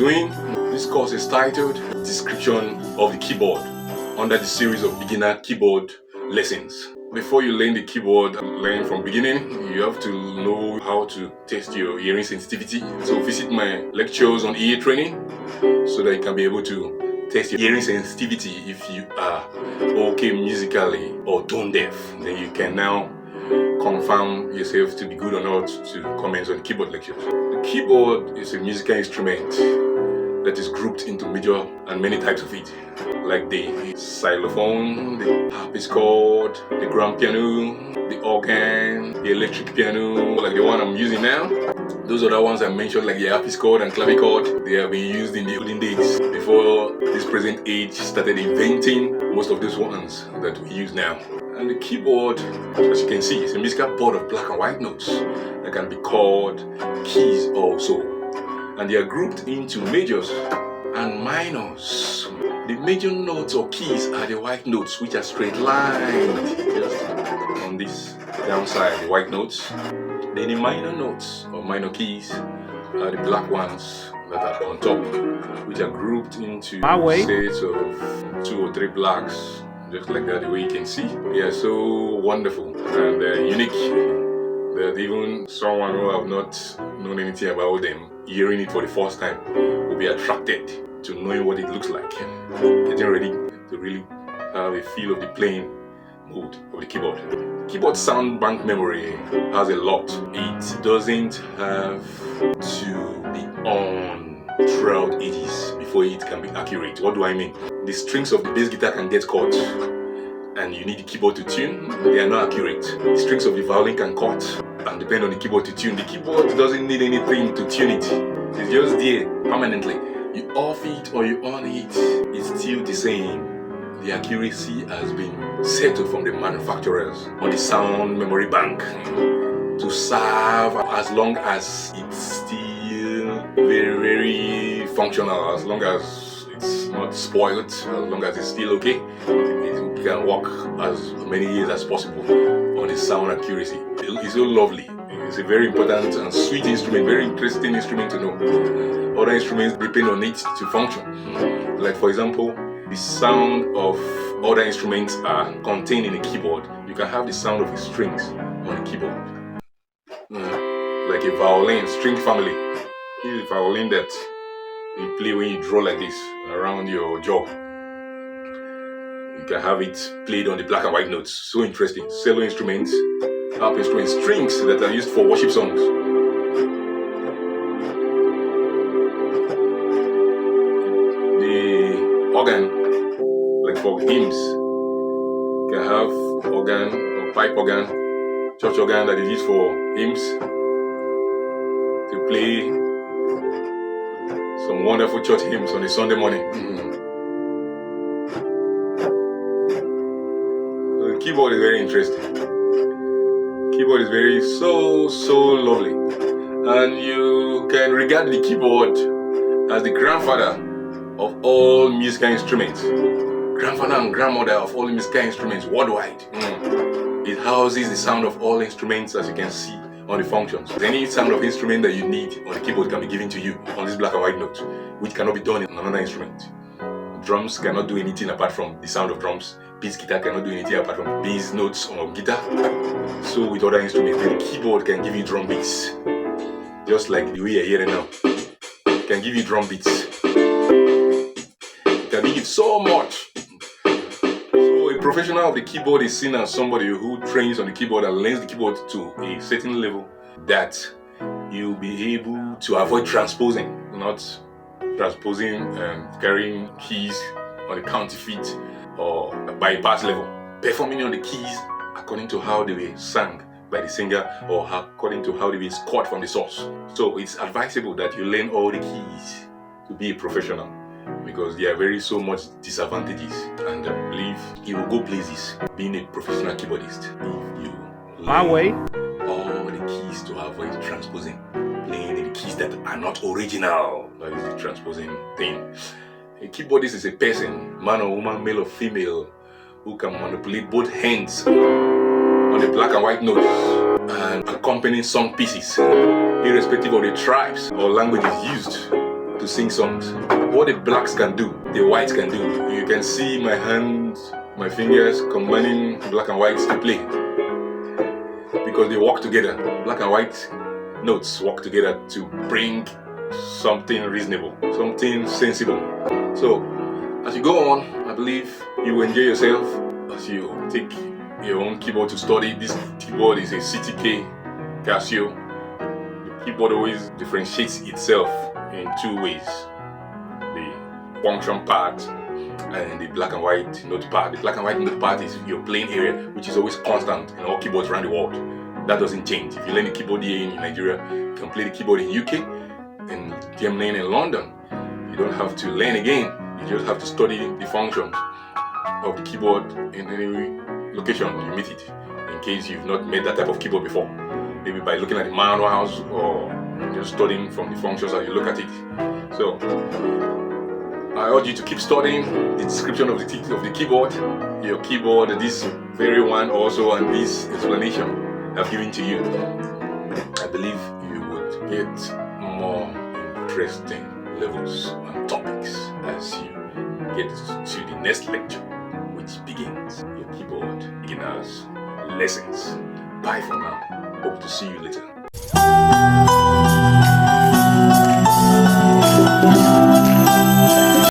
doing. This course is titled Description of the Keyboard under the series of beginner keyboard lessons. Before you learn the keyboard, learn from beginning, you have to know how to test your hearing sensitivity. So visit my lectures on ear training so that you can be able to test your hearing sensitivity. If you are okay musically or tone deaf, then you can now confirm yourself to be good or not to comments on keyboard lectures. The keyboard is a musical instrument that is grouped into major and many types of it, like the xylophone, the harpsichord, the grand piano, the organ, the electric piano, like the one I'm using now. Those other ones I mentioned, like the harpsichord and clavichord, they have been used in the olden days before this present age started inventing most of those ones that we use now. And the keyboard, as you can see, is a musical board of black and white notes that can be called keys also. And they are grouped into majors and minors. The major notes or keys are the white notes, which are straight lined just on this downside, the white notes. Then the minor notes or minor keys are the black ones that are on top, which are grouped into sets of 2 or 3 blacks, just like that, the way you can see. They are so wonderful and unique that even someone who have not known anything about them, hearing it for the first time, will be attracted to knowing what it looks like, getting ready to really have a feel of the playing mode of the keyboard. Keyboard sound bank memory has a lot. It doesn't have to be on throughout ages before it can be accurate. What do I mean? The strings of the bass guitar can get caught and you need the keyboard to tune. They are not accurate. The strings of the violin can cut and depend on the keyboard to tune. The keyboard doesn't need anything to tune it. It's just there permanently. You off it or you on it, it's still the same. The accuracy has been settled from the manufacturers on the sound memory bank to serve as long as it's still very, very functional, as long as it's not spoiled, as long as it's still okay. It can work as many years as possible on the sound accuracy. It's so lovely. It's a very important and sweet instrument, very interesting instrument to know. Other instruments depend on it to function. Like for example, the sound of other instruments are contained in a keyboard. You can have the sound of the strings on the keyboard. Like a violin, string family. This is a violin that you play when you draw like this around your jaw. You can have it played on the black and white notes. So interesting. Cello instruments, harp instruments, strings that are used for worship songs. The organ, like for hymns, you can have organ or pipe organ, church organ that is used for hymns to play some wonderful church hymns on a Sunday morning. The keyboard is very interesting. Keyboard is very so lovely, and you can regard the keyboard as the grandfather of all musical instruments, grandfather and grandmother of all musical instruments worldwide. It houses the sound of all instruments, as you can see on the functions. Any sound of instrument that you need on the keyboard can be given to you on this black and white note, which cannot be done in another instrument. Drums cannot do anything apart from the sound of drums. Bass guitar cannot do anything apart from bass notes on guitar. So with other instruments, the keyboard can give you drum beats, just like the way you're hearing now. It can give you drum beats. It can give so much. So a professional of the keyboard is seen as somebody who trains on the keyboard and learns the keyboard to a certain level that you'll be able to avoid transposing, not transposing and carrying keys on a counterfeit or a bypass level, performing on the keys according to how they were sung by the singer or according to how they were scored from the source. So it's advisable that you learn all the keys to be a professional, because there are very so much disadvantages, and I believe you will go places being a professional keyboardist if you learn all the keys to avoid transposing, playing in the keys that are not original. That is the transposing thing. A keyboardist is a person, man or woman, male or female, who can manipulate both hands on the black and white notes and accompanying song pieces, irrespective of the tribes or languages used. to sing songs. What the blacks can do, the whites can do. You can see my hands, my fingers combining black and whites to play. Because they work together. Black and white notes work together to bring something reasonable, something sensible. So, as you go on, I believe you will enjoy yourself as you take your own keyboard to study. This keyboard is a CTK Casio. The keyboard always differentiates itself in two ways: the function part and the black and white note part. The black and white note part is your playing area, which is always constant in all keyboards around the world. That doesn't change. If you learn the keyboard here in Nigeria, you can play the keyboard in UK and Germany and London. You don't have to learn again. You just have to study the functions of the keyboard in any location you meet it, in case you've not made that type of keyboard before. Maybe by looking at the manuals or just studying from the functions as you look at it. So I urge you to keep studying the description of the keyboard, your keyboard, this very one also, and this explanation I've given to you. I believe you would get more interesting levels and topics as you get to the next lecture, which begins your keyboard beginners lessons. Bye for now. Hope to see you later.